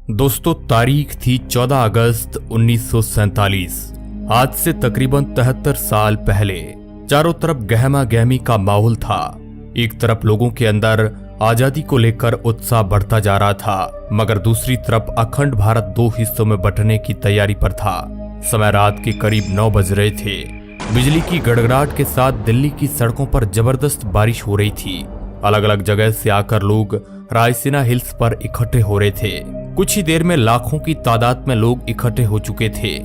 दोस्तों, तारीख थी 14 अगस्त 1947। आज से तकरीबन 73 साल पहले चारों तरफ गहमा गहमी का माहौल था। एक तरफ लोगों के अंदर आजादी को लेकर उत्साह बढ़ता जा रहा था, मगर दूसरी तरफ अखंड भारत दो हिस्सों में बंटने की तैयारी पर था। समय रात के करीब 9 बज रहे थे। बिजली की गड़गड़ाहट के साथ दिल्ली की सड़कों पर जबरदस्त बारिश हो रही थी। अलग अलग जगह से आकर लोग रायसीना हिल्स पर इकट्ठे हो रहे थे। कुछ ही देर में लाखों की तादाद में लोग इकट्ठे हो चुके थे।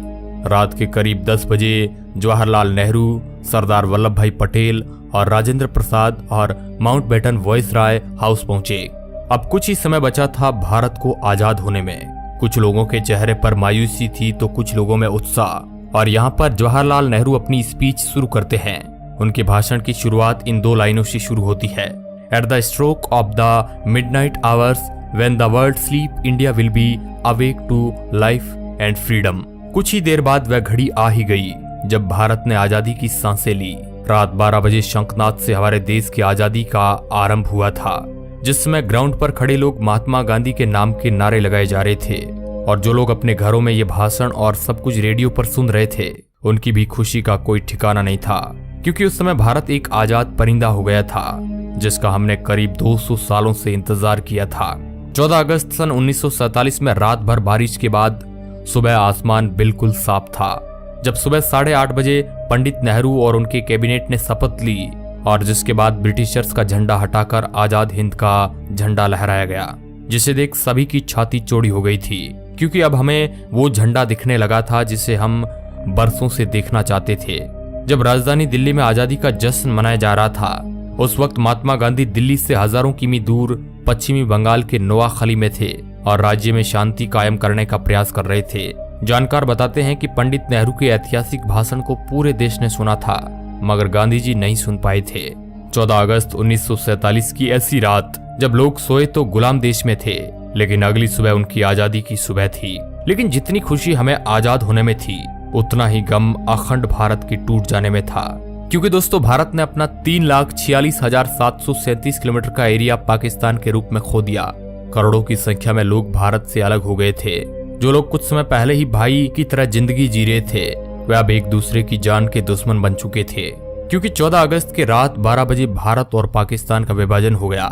रात के करीब 10 बजे जवाहरलाल नेहरू, सरदार वल्लभ भाई पटेल और राजेंद्र प्रसाद और माउंटबेटन वॉइसराय हाउस पहुंचे। अब कुछ ही समय बचा था भारत को आजाद होने में। कुछ लोगों के चेहरे पर मायूसी थी तो कुछ लोगों में उत्साह। और यहाँ पर जवाहरलाल नेहरू अपनी स्पीच शुरू करते हैं। उनके भाषण की शुरुआत इन 2 लाइनों से शुरू होती है। At the stroke of the midnight hours when the world sleep, India will be awake to life and freedom. कुछ ही देर बाद वह घड़ी आ ही गई जब भारत ने आजादी की सांसें ली। रात 12 बजे शंखनाद से हमारे देश की आजादी का आरंभ हुआ था, जिस समय ग्राउंड पर खड़े लोग महात्मा गांधी के नाम के नारे लगाए जा रहे थे। और जो लोग अपने घरों में ये भाषण और सब कुछ रेडियो पर सुन रहे थे, उनकी भी खुशी का कोई ठिकाना नहीं था, क्योंकि उस समय भारत एक आजाद परिंदा हो गया था, जिसका हमने करीब 200 सालों से इंतजार किया था। 14 अगस्त सन 1947 में रात भर बारिश के बाद सुबह आसमान बिल्कुल साफ था। जब सुबह 8:30 बजे पंडित नेहरू और उनके कैबिनेट ने शपथ ली, और जिसके बाद ब्रिटिशर्स का झंडा हटाकर आजाद हिंद का झंडा लहराया गया, जिसे देख सभी की छाती चौड़ी हो गई थी, क्योंकि अब हमें वो झंडा दिखने लगा था जिसे हम बरसों से देखना चाहते थे। जब राजधानी दिल्ली में आजादी का जश्न मनाया जा रहा था, उस वक्त महात्मा गांधी दिल्ली से हजारों किमी दूर पश्चिमी बंगाल के नोआखली में थे और राज्य में शांति कायम करने का प्रयास कर रहे थे। जानकार बताते हैं कि पंडित नेहरू के ऐतिहासिक भाषण को पूरे देश ने सुना था, मगर गांधी जी नहीं सुन पाए थे। 14 अगस्त 1947 की ऐसी रात जब लोग सोए तो गुलाम देश में थे, लेकिन अगली सुबह उनकी आजादी की सुबह थी। लेकिन जितनी खुशी हमें आजाद होने में थी, उतना ही गम अखंड भारत की टूट जाने में था, क्योंकि दोस्तों भारत ने अपना 3,46,737 किलोमीटर का एरिया पाकिस्तान के रूप में खो दिया। करोड़ों की संख्या में लोग भारत से अलग हो गए थे। जो लोग कुछ समय पहले ही भाई की तरह जिंदगी जी रहे थे, वे अब एक दूसरे की जान के दुश्मन बन चुके थे, क्योंकि 14 अगस्त के रात 12 बजे भारत और पाकिस्तान का विभाजन हो गया।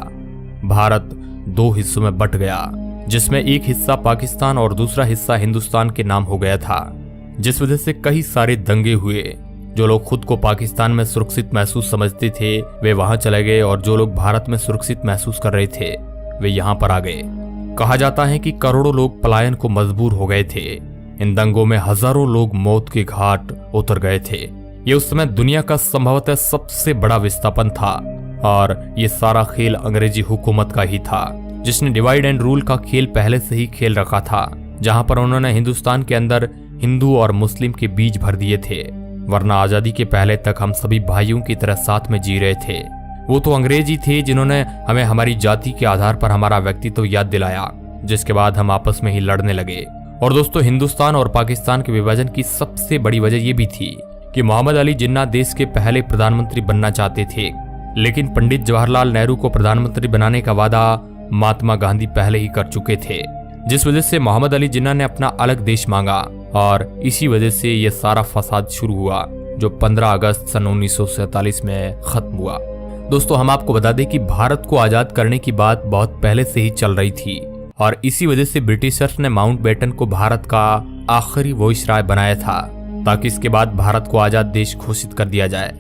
भारत 2 हिस्सों में बंट गया, जिसमें एक हिस्सा पाकिस्तान और दूसरा हिस्सा हिंदुस्तान के नाम हो गया था, जिस वजह से कई सारे दंगे हुए। जो लोग खुद को पाकिस्तान में सुरक्षित महसूस समझते थे, वे वहां चले गए, और जो लोग भारत में सुरक्षित महसूस कर रहे थे, वे यहां पर आ गए। कहा जाता है कि करोड़ों लोग पलायन को मजबूर हो गए थे। इन दंगों में हजारों लोग मौत के घाट उतर गए थे। ये उस समय दुनिया का संभवतः सबसे बड़ा विस्थापन था, और ये सारा खेल अंग्रेजी हुकूमत का ही था, जिसने डिवाइड एंड रूल का खेल पहले से ही खेल रखा था, जहां पर उन्होंने हिंदुस्तान के अंदर हिंदू और मुस्लिम के बीज भर दिए थे। वरना आजादी के पहले तक हम सभी भाइयों की तरह साथ में जी रहे थे। वो तो अंग्रेज ही थे जिन्होंने हमें हमारी जाति के आधार पर हमारा व्यक्तित्व याद दिलाया, जिसके बाद हम आपस में ही लड़ने लगे। और दोस्तों, हिंदुस्तान और पाकिस्तान के विभाजन की सबसे बड़ी वजह ये भी थी कि मोहम्मद अली जिन्ना देश के पहले प्रधानमंत्री बनना चाहते थे, लेकिन पंडित जवाहरलाल नेहरू को प्रधानमंत्री बनाने का वादा महात्मा गांधी पहले ही कर चुके थे, जिस वजह से मोहम्मद अली जिन्ना ने अपना अलग देश मांगा, और इसी वजह से यह सारा फसाद शुरू हुआ, जो 15 अगस्त सन 1947 में खत्म हुआ। दोस्तों, हम आपको बता दें कि भारत को आजाद करने की बात बहुत पहले से ही चल रही थी, और इसी वजह से ब्रिटिशर्स ने माउंटबेटन को भारत का आखिरी वॉइसराय बनाया था, ताकि इसके बाद भारत को आजाद देश घोषित कर दिया जाए।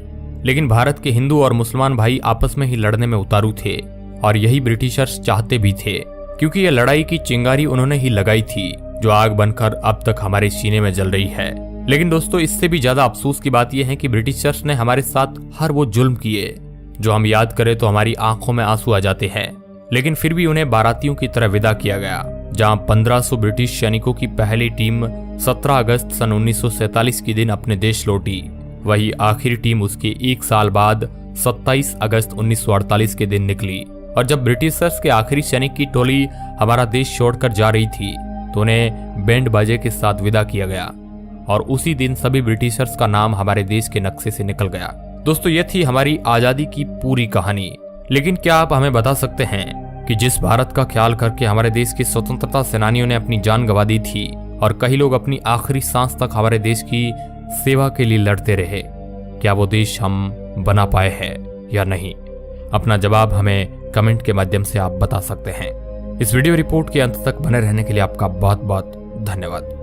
लेकिन भारत के हिंदू और मुसलमान भाई आपस में ही लड़ने में उतारू थे, और यही ब्रिटिशर्स चाहते भी थे, क्योंकि यह लड़ाई की चिंगारी उन्होंने ही लगाई थी, जो आग बनकर अब तक हमारे सीने में जल रही है। लेकिन दोस्तों, इससे भी ज्यादा अफसोस की बात यह है कि ब्रिटिशर्स ने हमारे साथ हर वो जुल्म किए जो हम याद करें तो हमारी आंखों में आंसू आ जाते हैं। लेकिन फिर भी उन्हें बारातियों की तरह विदा किया गया। जहां 1500 ब्रिटिश सैनिकों की पहली टीम 17 अगस्त सन 1947 के दिन अपने देश लौटी, वही आखिरी टीम उसके 1 साल बाद 27 अगस्त 1948 के दिन निकली। और जब ब्रिटिशर्स के आखिरी सैनिक की टोली हमारा देश छोड़कर जा रही थी, तो उन्हें बैंड बाजे के साथ विदा किया गया, और उसी दिन सभी ब्रिटिशर्स का नाम हमारे देश के नक्शे से निकल गया। दोस्तों, ये थी हमारी आजादी की पूरी कहानी। लेकिन क्या आप हमें बता सकते हैं कि जिस भारत का ख्याल करके हमारे देश के स्वतंत्रता सेनानियों ने अपनी जान गंवा दी थी और कई लोग अपनी आखिरी सांस तक हमारे देश की सेवा के लिए लड़ते रहे, क्या वो देश हम बना पाए हैं या नहीं? अपना जवाब हमें कमेंट के माध्यम से आप बता सकते हैं। इस वीडियो रिपोर्ट के अंत तक बने रहने के लिए आपका बहुत बहुत धन्यवाद।